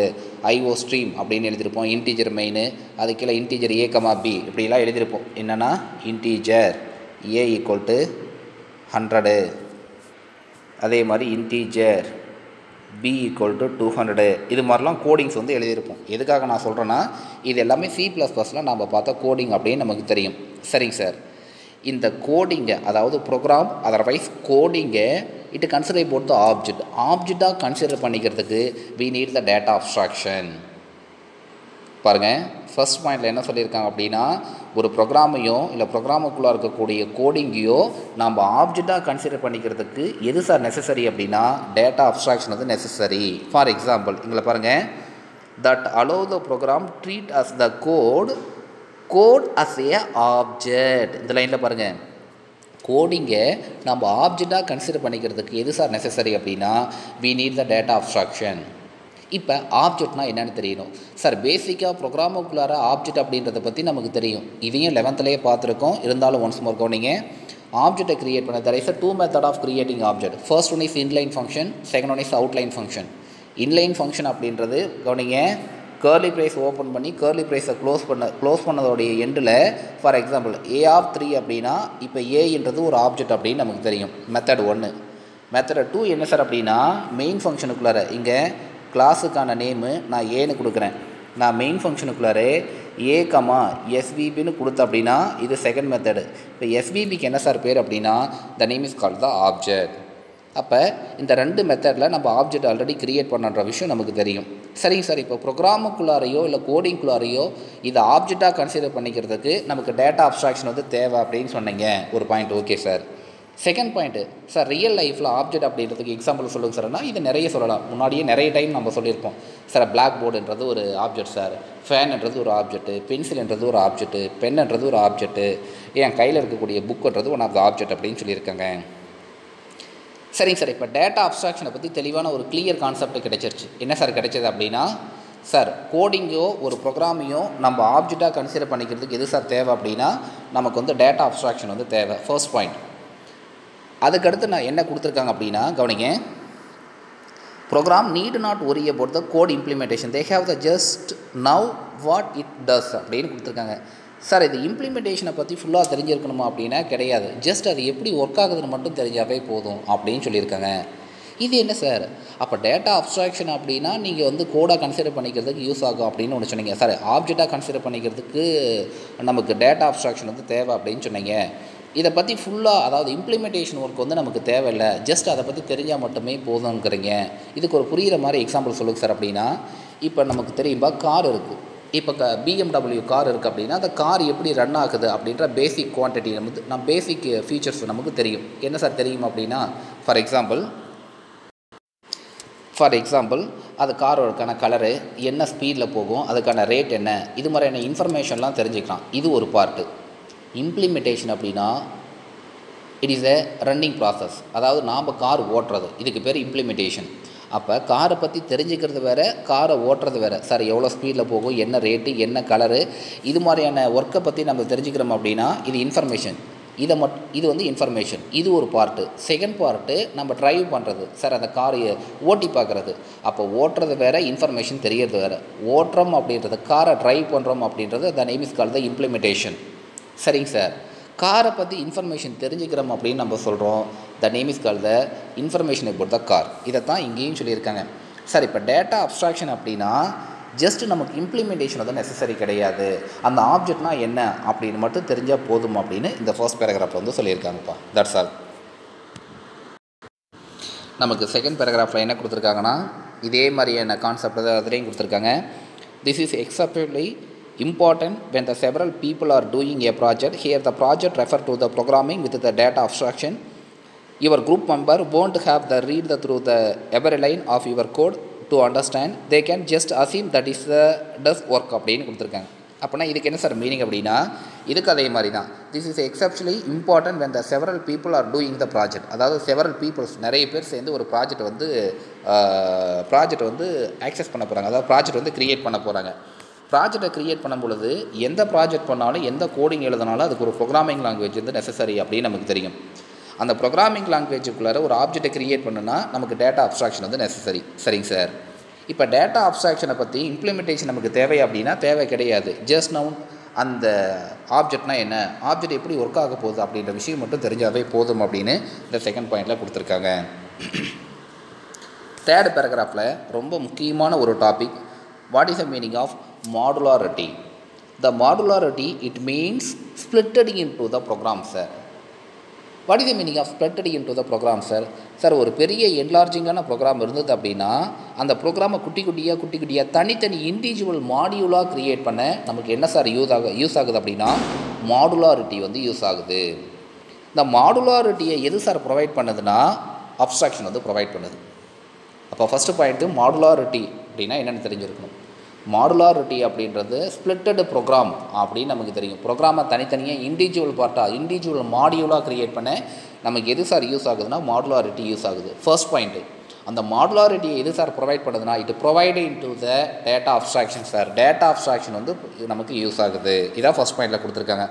ஐஓ ஸ்ட்ரீம் அப்படின்னு எழுதியிருப்போம், இன்டீஜர் மெயின், அது கீழே இன்டீஜர் A, B இப்படிலாம் எழுதியிருப்போம். என்னென்னா இன்டீஜர் A = 100, அதே மாதிரி இன்டீஜர் B = 200, இது மாதிரிலாம் கோடிங்ஸ் வந்து எழுதியிருப்போம். எதுக்காக நான் சொல்கிறேன்னா, இது எல்லாமே C++ல் நம்ம பார்த்த கோடிங் அப்படின்னு நமக்கு தெரியும். சரிங்க சார், இந்த கோடிங்கை, அதாவது ப்ரோக்ராம் அதர்வைஸ் கோடிங்கை இட் கன்சிடர் அபவுட் த ஆப்ஜெக்டாக கன்சிடர் பண்ணிக்கிறதுக்கு we need the data abstraction. பாருங்கள், ஃபர்ஸ்ட் பாயிண்டில் என்ன சொல்லியிருக்காங்க அப்படின்னா, ஒரு ப்ரோக்ராமையோ இல்லை ப்ரோக்ராமுக்குள்ளே இருக்கக்கூடிய கோடிங்கையோ நம்ம ஆப்ஜெக்டாக கன்சிடர் பண்ணிக்கிறதுக்கு எது சார் நெசசரி அப்படின்னா டேட்டா அப்ஸ்ட்ராக்ஷன் வந்து நெசசரி. ஃபார் எக்ஸாம்பிள் இங்கே பாருங்கள், that allow the program treat as the code as a object. இந்த லைனில் பாருங்கள், கோடிங்கை நம்ம ஆப்ஜெக்டாக கன்சிடர் பண்ணிக்கிறதுக்கு எது சார் நெசசரி அப்படின்னா we need the data abstraction. இப்போ ஆப்ஜெக்ட்னா என்னென்னு தெரியணும் சார். பேசிக்காக ப்ரோக்ராமுக்குள்ளார ஆப்ஜெக்ட் அப்படின்றத பற்றி நமக்கு தெரியும். இதையும் 11th பார்த்துருக்கோம். இருந்தாலும் ஒன்ஸ் மோர் கவனிங்க, ஆப்ஜெக்டை க்ரியேட் பண்ண there is a 2 method of creating object. First one is inline function, second one is outline function. inline function அப்படின்றது கவனிங்க, கர்லி ப்ரைஸ் ஓப்பன் பண்ணி கர்லி ப்ரைஸை க்ளோஸ் பண்ணதோடைய எண்டில் ஃபார் எக்ஸாம்பிள் A3 அப்படின்னா இப்போ ஏன்றது ஒரு ஆப்ஜெக்ட் அப்படின்னு நமக்கு தெரியும். மெத்தட் 1. மெத்தட் 2 என்ன சார் அப்படின்னா, மெயின் ஃபங்க்ஷனுக்குள்ளார இங்கே கிளாஸுக்கான நேமு நான் ஏன்னு கொடுக்குறேன். நான் மெயின் ஃபங்க்ஷனுக்குள்ளார A, SVBன்னு கொடுத்த அப்படின்னா இது செகண்ட் மெத்தடு. இப்போ SVBக்கு என்ன சார் பேர் அப்படின்னா த name is called the object. அப்போ இந்த 2 மெத்தடில் நம்ம ஆப்ஜெக்ட் ஆல்ரெடி க்ரியேட் பண்ணுற விஷயம் நமக்கு தெரியும். சரிங்க சார், இப்போ ப்ரோக்ராமுக்குள்ளாரையோ இல்லை கோடிங்குள்ளாரையோ இதை ஆப்ஜெக்டாக கன்சிடர் பண்ணிக்கிறதுக்கு நமக்கு டேட்டா அப்ஸ்ட்ராக்ஷன் வந்து தேவை அப்படின்னு சொன்னீங்க. ஒரு point okay sir. Second point sir, real லைஃப்பில் ஆப்ஜெக்ட் அப்படின்றதுக்கு எக்ஸாம்பிள் சொல்லுங்கள் சார்னா இது நிறைய சொல்லலாம். முன்னாடியே நிறைய டைம் நம்ம சொல்லியிருப்போம் சார். பிளாக் போர்டுன்றது ஒரு ஆப்ஜெக்ட் சார், ஃபேன்ன்றது ஒரு ஆப்ஜெக்ட்டு, பென்சில்ன்றது ஒரு ஆப்ஜெக்ட்டு, பென்ன்றது ஒரு ஆப்ஜெக்ட்டு, என் கையில் இருக்கக்கூடிய புக்குன்றது ஒன் ஆஃப் த ஆப்ஜெக்ட் அப்படின்னு சொல்லியிருக்காங்க. சரிங்க சார், இப்போ டேட்டா அப்ஸ்ட்ராக்ஷனை பற்றி தெளிவான ஒரு கிளியர் கான்செப்ட் கிடைச்சிருச்சு. என்ன சார் கிடைச்சது அப்படின்னா, சார் கோடிங்கோ ஒரு ப்ரோக்ராமையோ நம்ம ஆப்ஜெக்டாக கன்சிடர் பண்ணிக்கிறதுக்கு எது சார் தேவை அப்படின்னா நமக்கு வந்து டேட்டா அப்ஸ்ட்ராக்ஷன் வந்து தேவை. First point. அதுக்கடுத்து நான் என்ன கொடுத்துருக்காங்க அப்படின்னா கவனிங்க, program need not worry about the code implementation, they have the just know what it does அப்படின்னு கொடுத்துருக்காங்க. சார் இது இம்ப்ளிமெண்டேஷனை பற்றி ஃபுல்லாக தெரிஞ்சிருக்கணுமா அப்படின்னா கிடையாது. ஜஸ்ட் அது எப்படி ஒர்க் ஆகுதுன்னு மட்டும் தெரிஞ்சாவே போதும் அப்படின்னு சொல்லியிருக்காங்க. இது என்ன சார், அப்போ டேட்டா அப்ஸ்ட்ராக்ஷன் அப்படின்னா நீங்கள் வந்து கோடாக கன்சிடர் பண்ணிக்கிறதுக்கு யூஸ் ஆகும் அப்படின்னு ஒன்று சொன்னீங்க சார். ஆப்ஜெக்டாக கன்சிடர் பண்ணிக்கிறதுக்கு நமக்கு டேட்டா அப்ஸ்ட்ராக்ஷன் வந்து தேவை அப்படின்னு சொன்னீங்க. இதை பற்றி ஃபுல்லாக, அதாவது இம்ப்ளிமெண்டேஷன் ஒர்க் வந்து நமக்கு தேவையில்லை, ஜஸ்ட் அதை பற்றி தெரிஞ்சால் மட்டுமே போதுங்கிறீங்க. இதுக்கு ஒரு புரிகிற மாதிரி எக்ஸாம்பிள் சொல்லுங்கள் சார். அப்படின்னா இப்போ நமக்கு தெரியும்பா கார் இருக்குது. இப்போ BMW கார் இருக்குது அப்படின்னா அந்த கார் எப்படி ரன் ஆகுது அப்படின்ற பேசிக் குவான்டிட்டி நம்ம பேசிக் ஃபீச்சர்ஸ் நமக்கு தெரியும். என்ன சார் தெரியும் அப்படின்னா, ஃபார் எக்ஸாம்பிள் அது காரோடக்கான கலரு, என்ன ஸ்பீடில் போகும், அதுக்கான ரேட் என்ன, இது மாதிரியான இன்ஃபர்மேஷன்லாம் தெரிஞ்சுக்கலாம். இது ஒரு பார்ட்டு. இம்ப்ளிமெண்டேஷன் அப்படின்னா it is a running process, அதாவது நாம் கார் ஓட்டுறது, இதுக்கு பேர் இம்ப்ளிமெண்டேஷன். அப்போ காரை பற்றி தெரிஞ்சுக்கிறது வேறு, காரை ஓட்டுறது வேறு. சார் எவ்வளோ ஸ்பீடில் போகும், என்ன ரேட்டு, என்ன கலரு, இது மாதிரியான ஒர்க்கை பற்றி நம்ம தெரிஞ்சுக்கிறோம் அப்படின்னா இது இன்ஃபர்மேஷன். இது வந்து இன்ஃபர்மேஷன், இது ஒரு பார்ட்டு. செகண்ட் பார்ட்டு நம்ம ட்ரைவ் பண்ணுறது சார், அந்த காரை ஓட்டி பார்க்குறது. அப்போ ஓட்டுறது வேறு, இன்ஃபர்மேஷன் தெரியறது வேறு. ஓட்டுறோம் அப்படின்றது, காரை ட்ரைவ் பண்ணுறோம் அப்படின்றது த name is called the implementation. சரிங்க சார். காரை பற்றி இன்ஃபர்மேஷன் தெரிஞ்சுக்கிறோம் அப்படின்னு நம்ம சொல்கிறோம், த name is called the information about the car. இதை தான் இங்கேயும் சொல்லியிருக்காங்க சார். இப்போ டேட்டா அப்ஸ்ட்ராக்ஷன் அப்படின்னா ஜஸ்ட் நமக்கு இம்ப்ளிமெண்டேஷன் வந்து நெசசரி கிடையாது, அந்த ஆப்ஜெக்ட்னா என்ன அப்படின்னு மட்டும் தெரிஞ்சால் போதும் அப்படின்னு இந்த ஃபர்ஸ்ட் பேராகிராஃபில் வந்து சொல்லியிருக்காங்கப்பா. That's all. நமக்கு செகண்ட் பேராகிராஃபில் என்ன கொடுத்துருக்காங்கன்னா இதே மாதிரியான கான்செப்ட் தான் அதுலேயும் கொடுத்துருக்காங்க. This is exceptionally important when the several people are doing a project. Here the project refer to the programming with the data abstraction. Your group member won't have the read through the every line of your code to understand. They can just assume that is the does work அப்படின்னு கொடுத்துருக்காங்க. அப்படின்னா இதுக்கு என்ன sir meaning அப்படின்னா, இதுக்கு அதே மாதிரி தான். This is exceptionally important when the several people are doing the project. அதாவது several peoples, நிறைய பேர் சேர்ந்து ஒரு ப்ராஜெக்ட் வந்து ஆக்சஸ் பண்ண போகிறாங்க, அதாவது ப்ராஜெக்ட் வந்து க்ரியேட் பண்ண போகிறாங்க. ப்ராஜெக்டை க்ரியேட் பண்ணும் பொழுது எந்த ப்ராஜெக்ட் பண்ணாலும், எந்த கோடிங் எழுதினாலும் அதுக்கு ஒரு ப்ரோக்ராமிங் லாங்குவேஜ் வந்து நெசசரி அப்படின்னு நமக்கு தெரியும். அந்த ப்ரோக்ராமிங் லாங்குவேஜுக்குள்ளார ஒரு ஆப்ஜெக்டை க்ரியேட் பண்ணுன்னா நமக்கு டேட்டா அப்ஸ்ட்ராக்ஷன் வந்து நெசசரி. சரிங்க சார். இப்போ டேட்டா அப்ஸ்ட்ராக்ஷனை பற்றி இம்ப்ளிமெண்டேஷன் நமக்கு தேவை அப்படின்னா தேவை கிடையாது. ஜஸ்ட் நவுன் அந்த ஆப்ஜெக்ட்னா என்ன, ஆப்ஜெக்ட் எப்படி ஒர்க் ஆக போகுது அப்படின்ற விஷயம் மட்டும் தெரிஞ்சாவே போதும் அப்படின்னு இந்த செகண்ட் பாயிண்டில் கொடுத்துருக்காங்க. தேர்ட் பேராகிராஃபில் ரொம்ப முக்கியமான ஒரு topic, what is the meaning of modularity. The modularity, it means splitted into the program, sir. What is the meaning of splitted into the program, sir? Sir ஒரு பெரிய என்லார்ஜிங்கான ப்ரோக்ராம் இருந்தது அப்படின்னா அந்த ப்ரோக்ராமை குட்டி குட்டியாக தனித்தனி இண்டிவிஜுவல் மாடியூலாக க்ரியேட் பண்ண நமக்கு என்ன சார் யூஸ் ஆகுது அப்படின்னா மாடுலாரிட்டி வந்து யூஸ் ஆகுது. இந்த மாடுலாரிட்டியை எது சார் ப்ரொவைட் பண்ணுதுன்னா அப்ஸ்ட்ராக்ஷன் வந்து ப்ரொவைட் பண்ணுது. அப்போ ஃபஸ்ட்டு பாயிண்ட்டு மாடுலாரிட்டி அப்படின்னா என்னென்னு தெரிஞ்சிருக்கணும். மாடுலாரிட்டி அப்படின்றது ஸ்ப்ளிட்டட் ப்ரோக்ராம் அப்படின்னு நமக்கு தெரியும். ப்ரோக்ராமை தனித்தனியாக இண்டிவிஜுவல் மாடியூலாக க்ரியேட் பண்ண நமக்கு எது சார் யூஸ் ஆகுதுன்னா மாடுலாரிட்டி யூஸ் ஆகுது. ஃபர்ஸ்ட் பாயிண்ட்டு, அந்த மாடுலாரிட்டியை எது சார் ப்ரொவைட் பண்ணுதுன்னா it provide into the data abstraction sir. Data abstraction வந்து நமக்கு யூஸ் ஆகுது. இதான் ஃபர்ஸ்ட் பாயிண்டில் கொடுத்துருக்காங்க.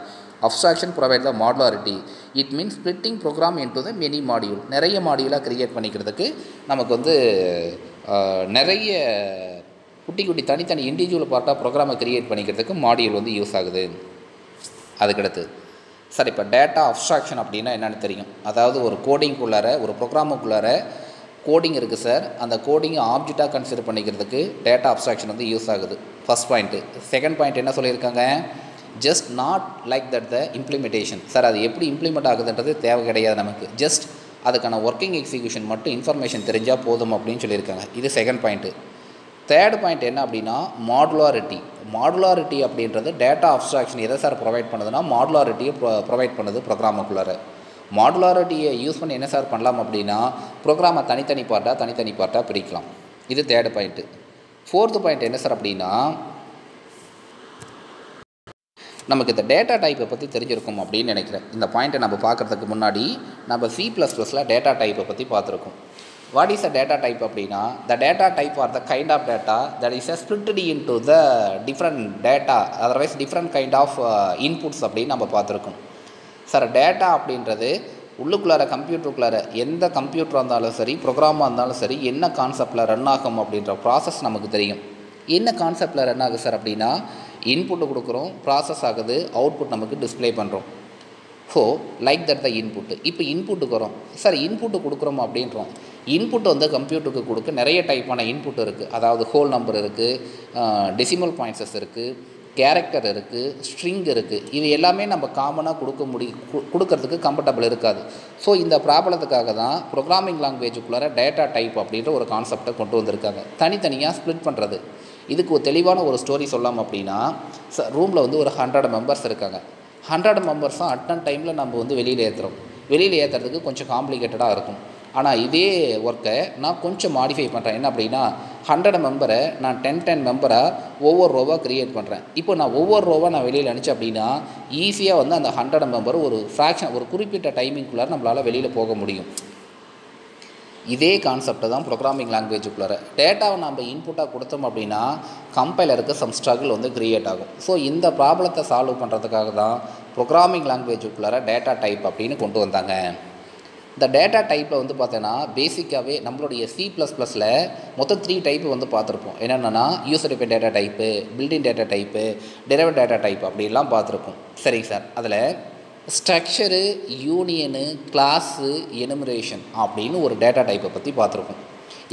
Abstraction provide the modularity. It means splitting program into the many module. நிறைய மாடியூலாக க்ரியேட் பண்ணிக்கிறதுக்கு நமக்கு வந்து நிறைய குட்டி தனித்தனி இண்டிவிஜுவல் பார்ட்டாக ப்ரோக்ராமை க்ரியேட் பண்ணிக்கிறதுக்கு மாடியூல் வந்து யூஸ் ஆகுது. அதுக்கடுத்து சார் இப்போ டேட்டா அப்ஸ்ட்ராக்ஷன் அப்படின்னா என்னென்னு தெரியும். அதாவது ஒரு கோடிங்குள்ளார, ஒரு ப்ரோக்ராமுக்குள்ளார கோடிங் இருக்குது சார், அந்த கோடிங்கை ஆப்ஜெக்டாக கன்சிடர் பண்ணிக்கிறதுக்கு டேட்டா அப்ஸ்ட்ராக்ஷன் வந்து யூஸ் ஆகுது. First point. செகண்ட் பாயிண்ட் என்ன சொல்லியிருக்காங்க, just not like that the implementation. Sir அது எப்படி இம்ப்ளிமெண்ட் ஆகுதுன்றது தேவை கிடையாது நமக்கு, ஜஸ்ட் அதுக்கான ஒர்க்கிங் எக்ஸிக்யூஷன் மட்டும் இன்ஃபர்மேஷன் தெரிஞ்சால் போதும் அப்படின்னு சொல்லியிருக்காங்க. இது செகண்ட் பாயிண்ட்டு. தேர்ட் பாயிண்ட் என்ன அப்படின்னா மாடுலாரிட்டி. மாடுலாரிட்டி அப்படின்றது டேட்டா அப்ஸ்ட்ராக்ஷன் எதை சார் ப்ரொவைட் பண்ணுதுன்னா மாடுலாரிட்டியை ப்ரொவைட் பண்ணுது ப்ரோக்ராமுக்குள்ளார. மாடுலாரிட்டியை யூஸ் பண்ணி என்ன சார் பண்ணலாம் அப்படின்னா ப்ரோக்ராமை தனித்தனி பார்ட்டாக பிரிக்கலாம். இது தேர்ட் பாயிண்ட்டு. ஃபோர்த்து பாயிண்ட் என்ன சார் அப்படின்னா நமக்கு இந்த டேட்டா டைப்பை பற்றி தெரிஞ்சிருக்கும் அப்படின்னு நினைக்கிறேன். இந்த பாயிண்ட்டை நம்ம பார்க்குறதுக்கு முன்னாடி நம்ம C++ல் டேட்டா டைப்பை பற்றி பார்த்துருக்கோம். What is a data type அப்படின்னா the data type are the kind of data that is splitted into the different data, otherwise different kind of inputs அப்படின்னு நம்ம பார்த்துருக்கோம். சார் டேட்டா அப்படின்றது உள்ளுக்குள்ளார கம்ப்யூட்டருக்குள்ளார எந்த கம்ப்யூட்டராக இருந்தாலும் சரி, ப்ரோக்ராமாக இருந்தாலும் சரி, என்ன கான்செப்டில் ரன் ஆகும் அப்படின்ற ப்ராசஸ் நமக்கு தெரியும். என்ன கான்செப்டில் ரன் ஆகுது சார் அப்படின்னா இன்புட்டு கொடுக்குறோம், ப்ராசஸ் ஆகுது, அவுட்புட் நமக்கு டிஸ்பிளே பண்ணுறோம். So like that the input. இப்போ இன்புட்டுக்கு வரோம் சார், இன்புட்டு கொடுக்குறோம் அப்படின்றோம். இன்புட் வந்து கம்ப்யூட்டருக்கு கொடுக்க நிறைய டைப்பான இன்புட் இருக்குது. அதாவது ஹோல் நம்பர் இருக்குது, டெசிமல் பாயிண்ட்ஸஸ் இருக்குது, கேரக்டர் இருக்குது, ஸ்ட்ரிங் இருக்குது. இது எல்லாமே நம்ம காமனாக கொடுக்கறதுக்கு கம்ஃபர்டபுள் இருக்காது. ஸோ இந்த ப்ராப்ளத்துக்காக தான் ப்ரோக்ராமிங் லாங்குவேஜுக்குள்ளார டேட்டா டைப் அப்படின்ற ஒரு கான்செப்டை கொண்டு வந்திருக்காங்க. தனித்தனியாக ஸ்ப்ளிட் பண்ணுறது. இதுக்கு ஒரு தெளிவான ஒரு ஸ்டோரி சொல்லாமல் அப்படின்னா, ரூமில் வந்து ஒரு 100 மெம்பர்ஸ் இருக்காங்க. 100 மெம்பர்ஸும் அட் டைமில் நம்ம வந்து வெளியில் ஏற்றுறோம். வெளியில் ஏற்றுறதுக்கு கொஞ்சம் காம்ப்ளிகேட்டடாக இருக்கும். ஆனால் இதே ஒர்க்கை நான் கொஞ்சம் மாடிஃபை பண்ணுறேன். என்ன அப்படின்னா, 100 மெம்பரை நான் 10 மெம்பராக ஒவ்வொரு ரோவாக க்ரியேட் பண்ணுறேன். இப்போ நான் ஒவ்வொரு ரோவாக நான் வெளியில் அனுப்பிச்சேன் அப்படின்னா ஈஸியாக வந்து அந்த 100 மெம்பர் ஒரு ஃப்ராக்ஷன், ஒரு குறிப்பிட்ட டைமிங்குள்ளார நம்மளால் வெளியில் போக முடியும். இதே கான்செப்டை தான் ப்ரோக்ராமிங் லாங்குவேஜுக்குள்ளார டேட்டாவை நம்ம இன்புட்டாக கொடுத்தோம் அப்படின்னா கம்பைலருக்கு சம் ஸ்ட்ரகிள் வந்து க்ரியேட் ஆகும். ஸோ இந்த ப்ராப்ளத்தை சால்வ் பண்ணுறதுக்காக தான் ப்ரோக்ராமிங் லாங்குவேஜுக்குள்ளார டேட்டா டைப் அப்படின்னு கொண்டு வந்தாங்க. இந்த டேட்டா டைப்பில் வந்து பார்த்தோன்னா பேசிக்காகவே நம்மளுடைய C++ல் மொத்தம் 3 டைப்பு வந்து பார்த்துருப்போம். என்னென்னா user defined data type, building data type, derived data type அப்படிலாம் பார்த்துருப்போம். சரிங்க சார். அதில் ஸ்ட்ரக்சரு, யூனியனு, கிளாஸு, எனுமரேஷன் அப்படின்னு ஒரு டேட்டா டைப்பை பற்றி பார்த்துருக்கோம்.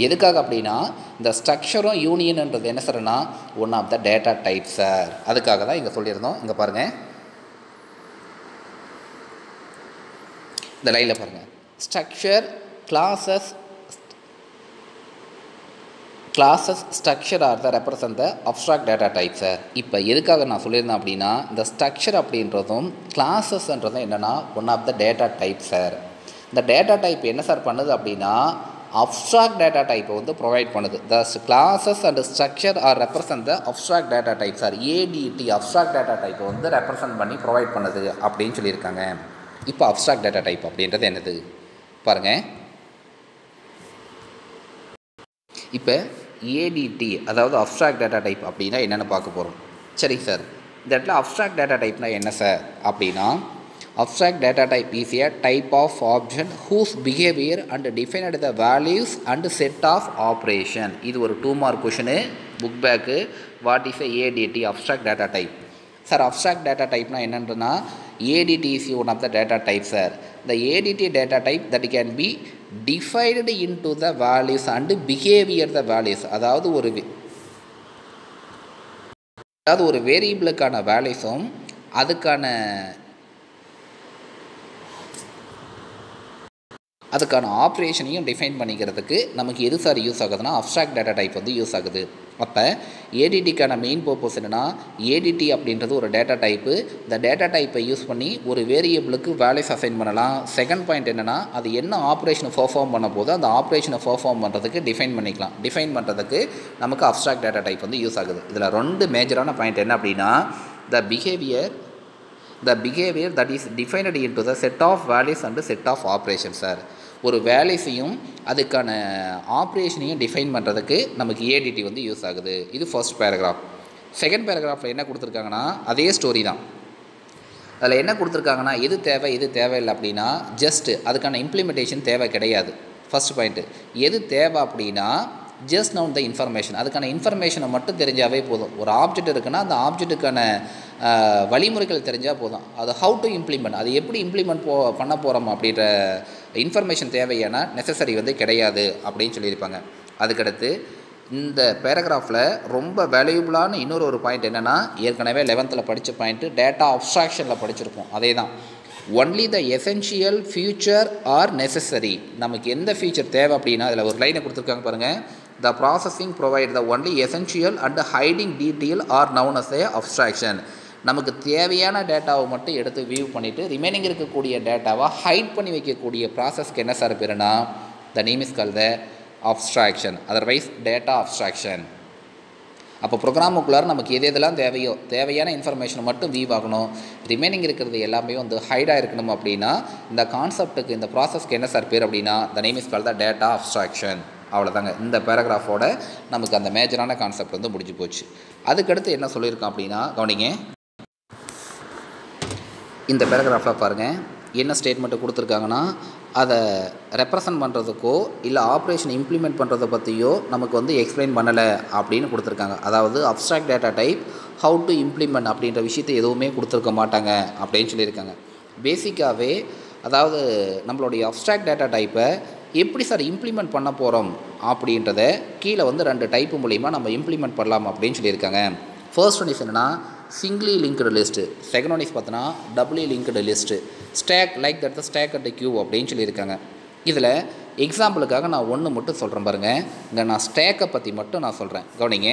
எதுக்காக அப்படின்னா இந்த ஸ்ட்ரக்சரும் யூனியன்ன்றது என்ன சார்னா one of the data type sir. அதுக்காக தான் இங்கே சொல்லியிருந்தோம். இங்கே பாருங்கள், இந்த லைனில் பாருங்கள், structure, classes, structure are the represent the abstract data type sir. இப்போ எதுக்காக நான் சொல்லியிருந்தேன் அப்படின்னா இந்த ஸ்ட்ரக்சர் அப்படின்றதும் கிளாஸஸ்ன்றதும் என்னென்னா one of the data type sir. இந்த டேட்டா டைப் என்ன சார் பண்ணுது அப்படின்னா அப்ஸ்ட்ராக்ட் டேட்டா டைப்பை வந்து ப்ரொவைட் பண்ணுது. The classes and structure are represent the abstract data type sir. ADT abstract data டைப்பை வந்து ரெப்ரசன்ட் பண்ணி ப்ரொவைட் பண்ணுது அப்படின்னு சொல்லியிருக்காங்க. இப்போ அப்ஸ்ட்ராக்ட் டேட்டா டைப் அப்படின்றது என்னது பாருங்கள். இப்போ ADT அதாவது அப்ஸ்ட்ராக்ட் டேட்டா டைப் அப்படின்னா என்னென்னு பார்க்க போகிறோம். சரிங்க சார். இந்த இடத்துல அப்ஸ்ட்ராக்ட் டேட்டா டைப்னா என்ன சார் அப்படின்னா abstract data type is a type of object whose behavior and defined the values and set of operation. இது ஒரு 2 மார்க் கொஷினு book back. What is ADT abstract data type sir? Abstract data டைப்னா என்னன்றனா ADT is one of the data types sir. The ADT data type that can be divided into the values and behavior the values. அதாவது ஒரு வேரியபிளுக்கான வேல்யூஸும் அதுக்கான ஆப்ரேஷனையும் define பண்ணிக்கிறதுக்கு நமக்கு எது sir use ஆகுதுன்னா abstract data type வந்து யூஸ் ஆகுது. அப்போ ADTக்கான மெயின் பர்பஸ் என்னென்னா ADT அப்படின்றது ஒரு டேட்டா டைப்பு. இந்த டேட்டா டைப்பை யூஸ் பண்ணி ஒரு வேரியபிளுக்கு வேல்யூஸ் அசைன் பண்ணலாம். செகண்ட் பாயிண்ட் என்னென்னா அது என்ன ஆப்ரேஷனை பெர்ஃபார்ம் பண்ண போது அந்த ஆப்ரேஷனை பெர்ஃபார்ம் பண்ணுறதுக்கு டிஃபைன் பண்ணிக்கலாம். டிஃபைன் பண்ணுறதுக்கு நமக்கு அப்ஸ்ட்ராக்ட் டேட்டா டைப் வந்து யூஸ் ஆகுது. இதில் 2 மேஜரான பாயிண்ட் என்ன அப்படின்னா the behavior that is defined into the set of values and set of operations sir. ஒரு வேல்யூஸையும் அதுக்கான ஆப்ரேஷனையும் டிஃபைன் பண்ணுறதுக்கு நமக்கு ADT வந்து யூஸ் ஆகுது. இது ஃபர்ஸ்ட் பேராகிராஃப். செகண்ட் பேராகிராஃபில் என்ன கொடுத்துருக்காங்கன்னா அதே ஸ்டோரி தான். அதில் என்ன கொடுத்துருக்காங்கன்னா எது தேவை எது தேவையில்லை அப்படின்னா ஜஸ்ட்டு அதுக்கான இம்ப்ளிமெண்டேஷன் தேவை கிடையாது. First point. எது தேவை அப்படின்னா ஜஸ்ட் நவுன் த இன்ஃபர்மேஷன். அதுக்கான இன்ஃபர்மேஷனை மட்டும் தெரிஞ்சாவே போதும். ஒரு ஆப்ஜெக்ட் இருக்குன்னா அந்த ஆப்ஜெக்ட்டுக்கான வழிமுறைகள் தெரிஞ்சால் போதும். அது ஹவு டு இம்ப்ளிமெண்ட், அது எப்படி இம்ப்ளிமெண்ட் பண்ண போகிறோம் அப்படின்ற இன்ஃபர்மேஷன் தேவையான நெசசரி வந்து கிடையாது அப்படின்னு சொல்லியிருப்பாங்க. அதுக்கடுத்து இந்த பேராகிராஃபில் ரொம்ப வேல்யூபிளான இன்னொரு பாயிண்ட் என்னென்னா ஏற்கனவே 11th படித்த பாயிண்ட்டு டேட்டா அப்ஸ்ட்ராக்ஷனில் படிச்சிருப்போம். அதே தான் only the essential future R necessary. நமக்கு எந்த ஃபியூச்சர் தேவை அப்படின்னா அதில் ஒரு லைனை கொடுத்துருக்காங்க பாருங்கள். The processing provide the only essential and hiding detail are known as a abstraction. நமக்கு தேவையான டேட்டாவை மட்டும் எடுத்து வியூ பண்ணிவிட்டு ரிமைனிங் இருக்கக்கூடிய டேட்டாவை ஹைட் பண்ணி வைக்கக்கூடிய ப்ராசஸ்க்கு என்ன சார் பேருனா the name is called the abstraction, otherwise data abstraction. அப்போ ப்ரோக்ராமுக்குள்ளார நமக்கு எதெல்லாம் தேவையான இன்ஃபர்மேஷனை மட்டும் வியூ ஆகணும், ரிமைனிங் இருக்கிறது எல்லாமே வந்து ஹைடாக இருக்கணும். அப்படின்னா இந்த கான்செப்ட்டுக்கு இந்த ப்ராசஸ்க்கு என்ன சார் பேர் அப்படின்னா த name is called the data abstraction. அவ்வளோதாங்க. இந்த பேராகிராஃபோட நமக்கு அந்த மேஜரான கான்செப்ட் வந்து முடிஞ்சு போச்சு. அதுக்கடுத்து என்ன சொல்லியிருக்கான் அப்படின்னா கவனிங்க. இந்த பேராகிராஃபில் பாருங்கள் என்ன ஸ்டேட்மெண்ட்டு கொடுத்துருக்காங்கன்னா அதை ரெப்ரசன்ட் பண்ணுறதுக்கோ இல்லை ஆப்ரேஷன் இம்ப்ளிமெண்ட் பண்ணுறதை பற்றியோ நமக்கு வந்து எக்ஸ்பிளைன் பண்ணலை அப்படின்னு கொடுத்துருக்காங்க. அதாவது abstract data type how to implement அப்படின்ற விஷயத்தை எதுவுமே கொடுத்துருக்க மாட்டாங்க அப்படின்னு சொல்லியிருக்காங்க. பேசிக்காகவே அதாவது நம்மளுடைய அப்ஸ்ட்ராக்ட் டேட்டா டைப்பை எப்படி சார் இம்ப்ளிமெண்ட் பண்ண போகிறோம் அப்படின்றத கீழே வந்து 2 டைப்பு மூலிமா நம்ம இம்ப்ளிமெண்ட் பண்ணலாம் அப்படின்னு சொல்லியிருக்காங்க. ஃபர்ஸ்ட் ஒன் இஸ் என்னென்னா singly linked list, second one is பார்த்தோன்னா doubly linked list, stack like that the stack at the queue அப்படின்னு சொல்லியிருக்காங்க. இதில் எக்ஸாம்பிளுக்காக நான் ஒன்று மட்டும் சொல்கிறேன் பாருங்கள். இங்கே நான் ஸ்டாக்கை பற்றி மட்டும் நான் சொல்கிறேன், கவனிங்க.